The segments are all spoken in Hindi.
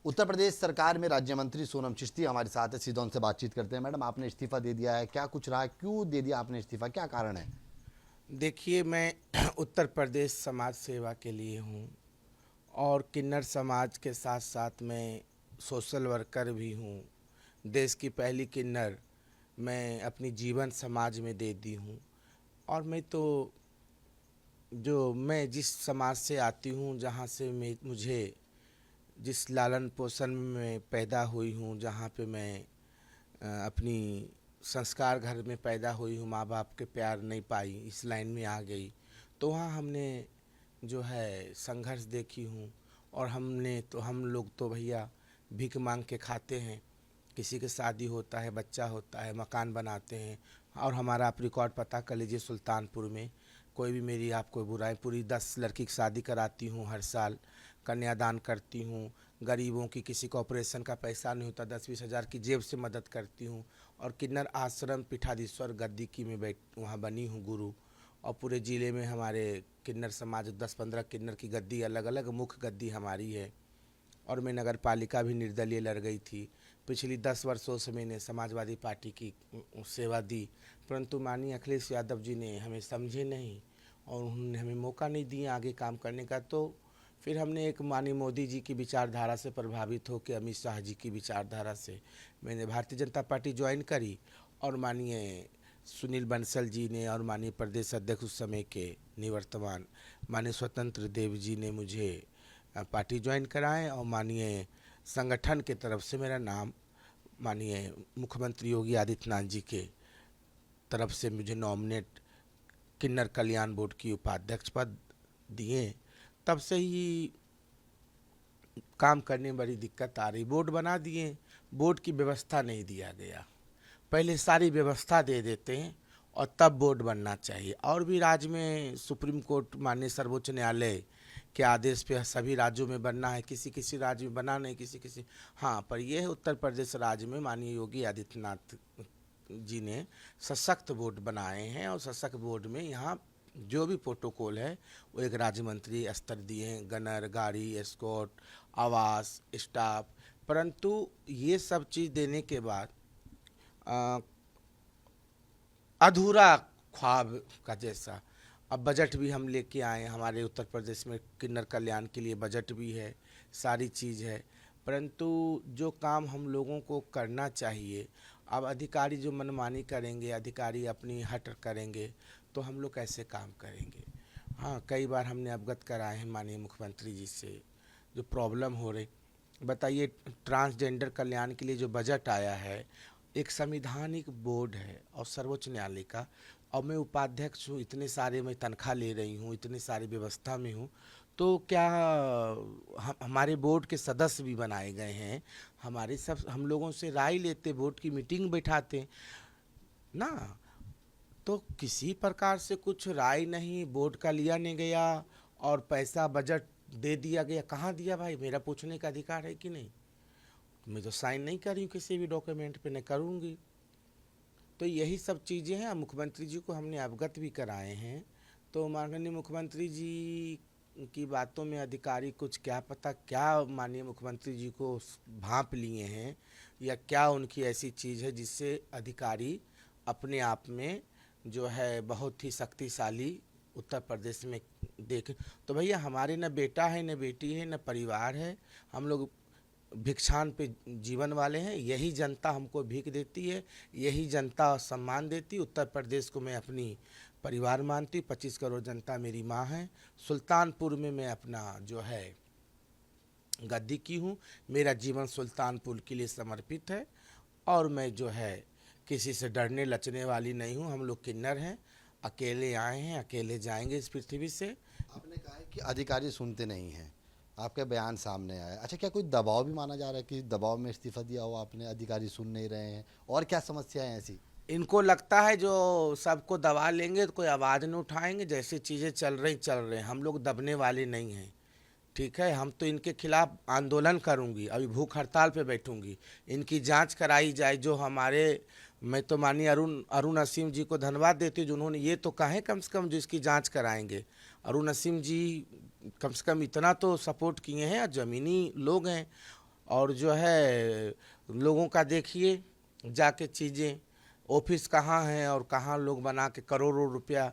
उत्तर प्रदेश सरकार में राज्य मंत्री सोनम चिश्ती हमारे साथ है, सीधा उनसे बातचीत करते हैं। मैडम, आपने इस्तीफा दे दिया है, क्या कुछ रहा, क्यों दे दिया आपने इस्तीफा, क्या कारण है? देखिए, मैं उत्तर प्रदेश समाज सेवा के लिए हूँ और किन्नर समाज के साथ साथ मैं सोशल वर्कर भी हूँ। देश की पहली किन्नर मैं अपनी जीवन समाज में दे दी हूँ। और मैं जिस समाज से आती हूँ, जहाँ से मुझे जिस लालन पोषण में पैदा हुई हूँ, जहाँ पे मैं अपनी संस्कार घर में पैदा हुई हूँ, माँ बाप के प्यार नहीं पाई, इस लाइन में आ गई, तो वहाँ हमने जो है संघर्ष देखी हूँ। और हम लोग तो भैया भीख मांग के खाते हैं। किसी की शादी होता है, बच्चा होता है, मकान बनाते हैं। और हमारा आप रिकॉर्ड पता कर लीजिए, सुल्तानपुर में कोई भी मेरी आपको बुराई, पूरी 10 लड़की की शादी कराती हूँ हर साल, कन्यादान करती हूँ। गरीबों की, किसी को ऑपरेशन का पैसा नहीं होता, 10-20 हज़ार की जेब से मदद करती हूँ। और किन्नर आश्रम पीठाधीश्वर गद्दी की में वहाँ बनी हूँ गुरु। और पूरे ज़िले में हमारे किन्नर समाज 10-15 किन्नर की गद्दी, अलग अलग मुख्य गद्दी हमारी है। और मैं नगर पालिका भी निर्दलीय लड़ गई थी। पिछली 10 वर्षों से मैंने समाजवादी पार्टी की सेवा दी, परंतु माननीय अखिलेश यादव जी ने हमें समझे नहीं और उन्होंने हमें मौका नहीं दिया आगे काम करने का। तो फिर हमने एक माननीय मोदी जी की विचारधारा से प्रभावित होकर, अमित शाह जी की विचारधारा से मैंने भारतीय जनता पार्टी ज्वाइन करी। और माननीय सुनील बंसल जी ने और माननीय प्रदेश अध्यक्ष उस समय के निवर्तमान माननीय स्वतंत्र देव जी ने मुझे पार्टी ज्वाइन कराएं। और माननीय संगठन के तरफ से मेरा नाम माननीय मुख्यमंत्री योगी आदित्यनाथ जी के तरफ से मुझे नॉमिनेट किन्नर कल्याण बोर्ड की उपाध्यक्ष पद दिए। तब से ही काम करने में बड़ी दिक्कत आ रही। बोर्ड बना दिए, बोर्ड की व्यवस्था नहीं दिया गया। पहले सारी व्यवस्था दे देते हैं और तब बोर्ड बनना चाहिए। और भी राज्य में सुप्रीम कोर्ट, माननीय सर्वोच्च न्यायालय के आदेश पे सभी राज्यों में बनना है, किसी किसी राज्य में बना नहीं, किसी किसी। हाँ, पर यह है उत्तर प्रदेश राज्य में माननीय योगी आदित्यनाथ जी ने सशक्त बोर्ड बनाए हैं। और सशक्त बोर्ड में यहाँ जो भी प्रोटोकॉल है वो एक राज्य मंत्री स्तर दिए हैं, गनर, गाड़ी, एस्कॉर्ट, आवास, स्टाफ। परंतु ये सब चीज़ देने के बाद अधूरा ख्वाब का जैसा अब बजट भी हम लेके आए। हमारे उत्तर प्रदेश में किन्नर कल्याण के लिए बजट भी है, सारी चीज़ है, परंतु जो काम हम लोगों को करना चाहिए, अब अधिकारी जो मनमानी करेंगे, अधिकारी अपनी हट करेंगे, तो हम लोग कैसे काम करेंगे। हाँ, कई बार हमने अवगत कराए हैं माननीय मुख्यमंत्री जी से जो प्रॉब्लम हो रही। बताइए, ट्रांसजेंडर कल्याण के लिए जो बजट आया है, एक संवैधानिक बोर्ड है और सर्वोच्च न्यायालय का, और मैं उपाध्यक्ष हूँ, इतने सारे मैं तनख्वाह ले रही हूँ, इतनी सारी व्यवस्था में हूँ, तो क्या हमारे बोर्ड के सदस्य भी बनाए गए हैं, हमारे सब हम लोगों से राय लेते, बोर्ड की मीटिंग बैठाते ना, तो किसी प्रकार से कुछ राय नहीं, बोर्ड का लिया नहीं गया और पैसा बजट दे दिया गया। कहाँ दिया भाई, मेरा पूछने का अधिकार है कि नहीं? मैं तो साइन नहीं कर रही हूँ किसी भी डॉक्यूमेंट पे, न करूँगी। तो यही सब चीज़ें हैं। मुख्यमंत्री जी को हमने अवगत भी कराए हैं, तो माननीय मुख्यमंत्री जी की बातों में अधिकारी कुछ क्या पता क्या माननीय मुख्यमंत्री जी को भांप लिए हैं, या क्या उनकी ऐसी चीज़ है जिससे अधिकारी अपने आप में जो है बहुत ही शक्तिशाली उत्तर प्रदेश में देख। तो भैया, हमारे न बेटा है, न बेटी है, न परिवार है, हम लोग भिक्षान पे जीवन वाले हैं। यही जनता हमको भीख देती है, यही जनता सम्मान देती। उत्तर प्रदेश को मैं अपनी परिवार मानती। 25 करोड़ जनता मेरी माँ है। सुल्तानपुर में मैं अपना जो है गद्दी की हूँ। मेरा जीवन सुल्तानपुर के लिए समर्पित है और मैं जो है किसी से डरने लचने वाली नहीं हूँ। हम लोग किन्नर हैं, अकेले आए हैं, अकेले जाएंगे इस पृथ्वी से। आपने कहा है कि अधिकारी सुनते नहीं हैं, आपका बयान सामने आया। अच्छा, क्या कोई दबाव भी माना जा रहा है कि दबाव में इस्तीफा दिया हो आपने, अधिकारी सुन नहीं रहे हैं, और क्या समस्याएं हैं ऐसी? इनको लगता है जो सबको दबा लेंगे तो कोई आवाज़ नहीं उठाएंगे, जैसी चीज़ें चल रही हैं। हम लोग दबने वाले नहीं हैं, ठीक है। हम तो इनके खिलाफ आंदोलन करूंगी, अभी भूख हड़ताल पे बैठूंगी, इनकी जांच कराई जाए। जो हमारे, मैं तो माननीय अरुण असीम जी को धन्यवाद देती हूँ, जिन्होंने ये तो कहा है कम से कम जो इसकी जांच कराएंगे। अरुण असीम जी कम से कम इतना तो सपोर्ट किए हैं, ज़मीनी लोग हैं। और जो है लोगों का देखिए जाके चीज़ें, ऑफिस कहाँ हैं और कहाँ लोग बना के करोड़ों रुपया,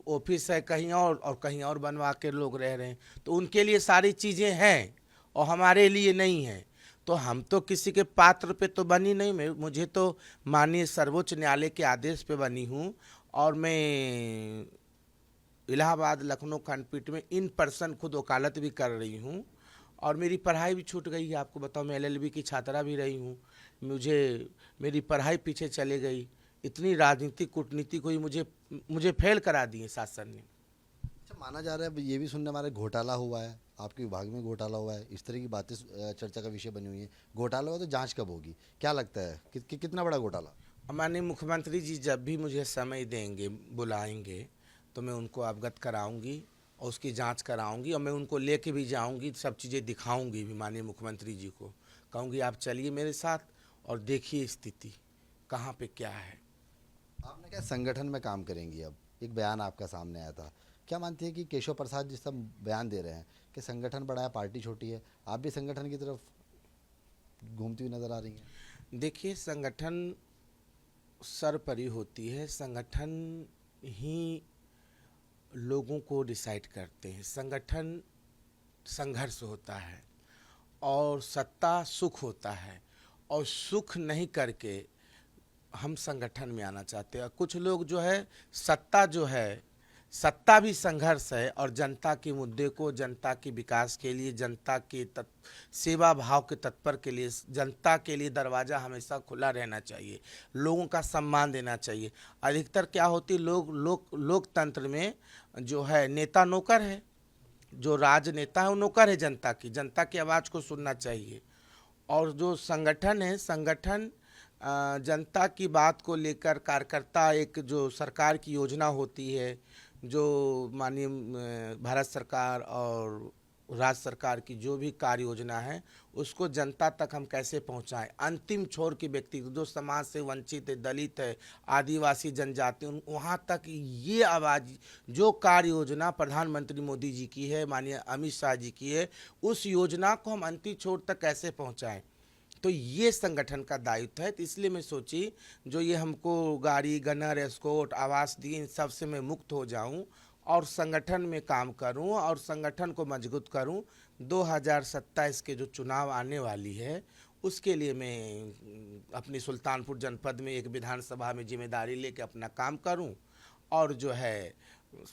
ऑफिस है कहीं और कहीं और बनवा के लोग रह रहे हैं। तो उनके लिए सारी चीज़ें हैं और हमारे लिए नहीं हैं। तो हम तो किसी के पात्र पे तो बनी नहीं, मुझे तो माननीय सर्वोच्च न्यायालय के आदेश पे बनी हूँ। और मैं इलाहाबाद लखनऊ खंडपीठ में इन पर्सन खुद वकालत भी कर रही हूँ। और मेरी पढ़ाई भी छूट गई है, आपको बताऊँ मैं एलएलबी की छात्रा भी रही हूँ। मेरी पढ़ाई पीछे चले गई, इतनी राजनीतिक कूटनीति को ही मुझे फेल करा दिए शासन ने। अच्छा, माना जा रहा है ये भी सुनने हमारे घोटाला हुआ है, आपके विभाग में घोटाला हुआ है, इस तरह की बातें चर्चा का विषय बनी हुई है। घोटाला हुआ तो जांच कब होगी, क्या लगता है कितना बड़ा घोटाला? माननीय मुख्यमंत्री जी जब भी मुझे समय देंगे, बुलाएंगे, तो मैं उनको अवगत कराऊंगी और उसकी जांच कराऊंगी और मैं उनको लेके भी जाऊंगी, सब चीज़ें दिखाऊंगी भी माननीय मुख्यमंत्री जी को। कहूँगी आप चलिए मेरे साथ और देखिए स्थिति कहाँ पे क्या है। आपने क्या संगठन में काम करेंगी? अब एक बयान आपका सामने आया था, क्या मानती है कि केशव प्रसाद जिस सब बयान दे रहे हैं कि संगठन बड़ा है पार्टी छोटी है, आप भी संगठन की तरफ घूमती हुई नजर आ रही हैं? देखिए संगठन सर्वोपरि होती है, संगठन ही लोगों को डिसाइड करते हैं। संगठन संघर्ष होता है और सत्ता सुख होता है, और सुख नहीं करके हम संगठन में आना चाहते हैं। कुछ लोग जो है सत्ता भी संघर्ष है, और जनता के मुद्दे को, जनता के विकास के लिए, जनता के सेवा भाव के तत्पर के लिए, जनता के लिए दरवाज़ा हमेशा खुला रहना चाहिए, लोगों का सम्मान देना चाहिए। अधिकतर क्या होती लोकतंत्र में जो है नेता नौकर है, जो राजनेता है वो नौकर है जनता की आवाज़ को सुनना चाहिए। और जो संगठन है, संगठन जनता की बात को लेकर कार्यकर्ता, एक जो सरकार की योजना होती है, जो माननीय भारत सरकार और राज्य सरकार की जो भी कार्य योजना है, उसको जनता तक हम कैसे पहुंचाएं, अंतिम छोर के व्यक्ति जो समाज से वंचित है, दलित है, आदिवासी जनजाति, वहां तक ये आवाज़, जो कार्य योजना प्रधानमंत्री मोदी जी की है, माननीय अमित शाह जी की है, उस योजना को हम अंतिम छोर तक कैसे पहुंचाएं, तो ये संगठन का दायित्व है। तो इसलिए मैं सोची जो ये हमको गाड़ी, गनर, एस्कॉर्ट, आवास दिए, इन सब से मैं मुक्त हो जाऊं और संगठन में काम करूं और संगठन को मजबूत करूं। 2027 के जो चुनाव आने वाली है, उसके लिए मैं अपनी सुल्तानपुर जनपद में एक विधानसभा में जिम्मेदारी लेके अपना काम करूं और जो है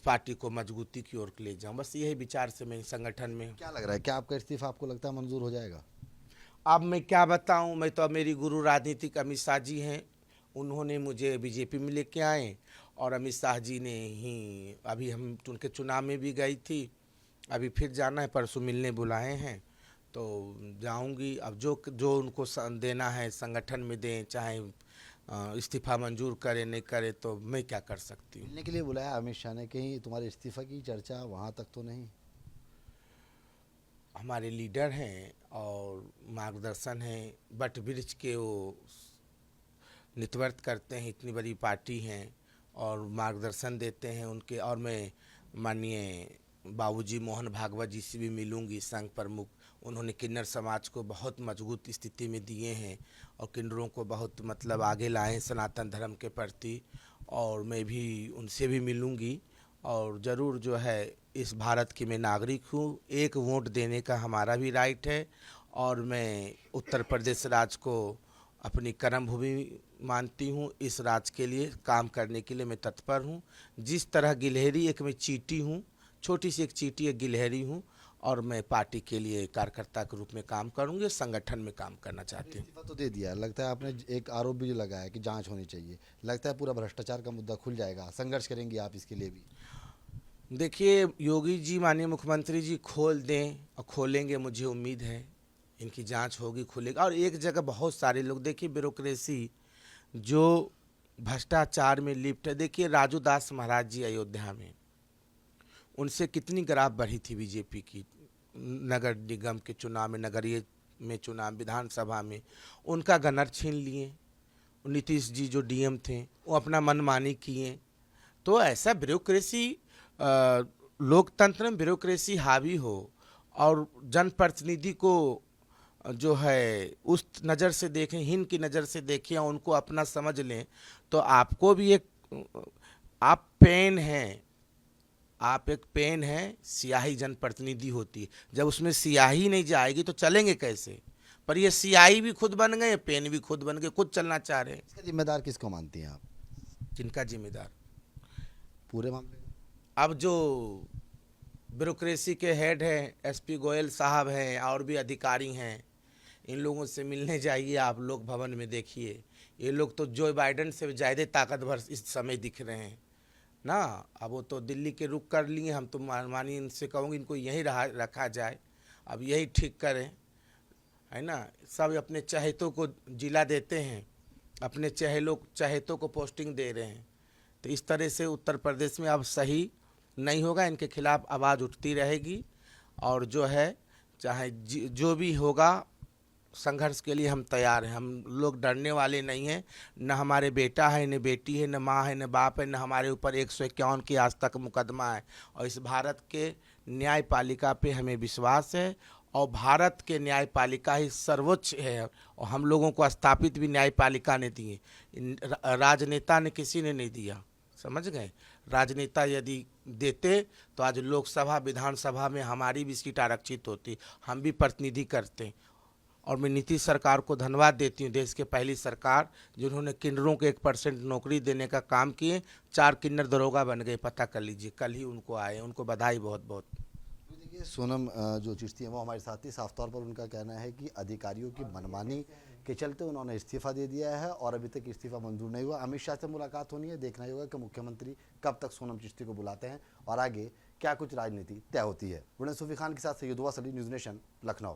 पार्टी को मजबूती की ओर ले जाऊं। बस यही विचार से मैं संगठन में। क्या लग रहा है, क्या आपका इस्तीफा आपको लगता है मंजूर हो जाएगा? अब मैं क्या बताऊं, मैं तो, अब मेरी गुरु राजनीतिक अमित शाह जी हैं, उन्होंने मुझे बीजेपी में लेके आए और अमित शाह जी ने ही, अभी हम उनके चुनाव में भी गई थी, अभी फिर जाना है, परसों मिलने बुलाए हैं, तो जाऊंगी। अब जो उनको देना है संगठन में दें, चाहे इस्तीफा मंजूर करे नहीं करे, तो मैं क्या कर सकती हूँ। मिलने के लिए बुलाया अमित शाह ने, कहीं तुम्हारे इस्तीफा की चर्चा वहाँ तक तो नहीं? हमारे लीडर हैं और मार्गदर्शन है, बट वृक्ष के वो नेतृत्व करते हैं, इतनी बड़ी पार्टी हैं और मार्गदर्शन देते हैं उनके। और मैं माननीय बाबूजी मोहन भागवत जी से भी मिलूंगी, संघ प्रमुख, उन्होंने किन्नर समाज को बहुत मजबूत स्थिति में दिए हैं और किन्नरों को बहुत मतलब आगे लाए हैं सनातन धर्म के प्रति, और मैं भी उनसे भी मिलूंगी। और ज़रूर जो है, इस भारत की मैं नागरिक हूँ, एक वोट देने का हमारा भी राइट है, और मैं उत्तर प्रदेश राज्य को अपनी कर्म भूमि मानती हूँ। इस राज्य के लिए काम करने के लिए मैं तत्पर हूँ। जिस तरह गिलहरी एक मैं चींटी हूँ, छोटी सी एक चींटी, एक गिलहरी हूँ, और मैं पार्टी के लिए कार्यकर्ता के रूप में काम करूँगी, संगठन में काम करना चाहती हूँ। इस्तीफा तो दे दिया, लगता है आपने एक आरोप भी लगाया कि जांच होनी चाहिए, लगता है पूरा भ्रष्टाचार का मुद्दा खुल जाएगा, संघर्ष करेंगी आप इसके लिए भी? देखिए योगी जी, माननीय मुख्यमंत्री जी खोल दें और खोलेंगे, मुझे उम्मीद है इनकी जांच होगी, खुलेगा। और एक जगह बहुत सारे लोग, देखिए ब्यूरोक्रेसी जो भ्रष्टाचार में लिप्त है, देखिए राजू दास महाराज जी अयोध्या में, उनसे कितनी ग्राफ बढ़ी थी बीजेपी की, नगर निगम के चुनाव में, नगरीय में चुनाव, विधानसभा में उनका गनर छीन लिए। नीतीश जी जो डीएम थे, वो अपना मनमानी किए। तो ऐसा ब्यूरोक्रेसी, लोकतंत्र में ब्यूरोक्रेसी हावी हो और जनप्रतिनिधि को जो है उस नज़र से देखें, हीन की नज़र से देखें और उनको अपना समझ लें, तो आपको भी एक आप पेन हैं, आप एक पेन है, स्याही जनप्रतिनिधि होती है। जब उसमें स्याही नहीं जाएगी तो चलेंगे कैसे? पर ये स्याही भी खुद बन गए, पेन भी खुद बन गए, खुद चलना चाह रहे हैं। इसका जिम्मेदार किसको मानती हैं आप जिनका जिम्मेदार पूरे मामले में? अब जो ब्यूरोक्रेसी के हेड हैं, एसपी गोयल साहब हैं और भी अधिकारी हैं, इन लोगों से मिलने जाइए आप लोग भवन में, देखिए ये लोग तो जो बाइडेन से ज़्यादा ताकतवर इस समय दिख रहे हैं ना। अब वो तो दिल्ली के रुख कर लिए, हम तो मानिए इनसे कहूँगी इनको यहीं रखा जाए, अब यही ठीक करें, है ना। सब अपने चहेतों को जिला देते हैं, अपने चहेतों को पोस्टिंग दे रहे हैं, तो इस तरह से उत्तर प्रदेश में अब सही नहीं होगा। इनके खिलाफ आवाज़ उठती रहेगी और जो है चाहे जो भी होगा, संघर्ष के लिए हम तैयार हैं। हम लोग डरने वाले नहीं हैं, न हमारे बेटा है, न बेटी है, न माँ है, न बाप है, न हमारे ऊपर 151 की आज तक मुकदमा है। और इस भारत के न्यायपालिका पे हमें विश्वास है और भारत के न्यायपालिका ही सर्वोच्च है और हम लोगों को स्थापित भी न्यायपालिका ने दिए, राजनेता ने किसी ने नहीं दिया, समझ गए। राजनेता यदि देते तो आज लोकसभा विधानसभा में हमारी भी सीट आरक्षित होती, हम भी प्रतिनिधि करते। और मैं नीतीश सरकार को धन्यवाद देती हूँ, देश के पहली सरकार जिन्होंने किन्नरों को 1% नौकरी देने का काम किए। 4 किन्नर दरोगा बन गए, पता कर लीजिए, कल ही उनको आए, उनको बधाई बहुत बहुत। देखिए सोनम जो चिश्ती है वो हमारे साथ ही, साफ तौर पर उनका कहना है कि अधिकारियों की मनमानी के चलते उन्होंने इस्तीफा दे दिया है और अभी तक इस्तीफा मंजूर नहीं हुआ। अमित शाह से मुलाकात होनी है, देखना ही होगा कि मुख्यमंत्री कब तक सोनम चिश्ती को बुलाते हैं और आगे क्या कुछ राजनीति तय होती है। वरुण सूफी खान के साथ सैयद हुआ सली, न्यूज़ नेशन, लखनऊ।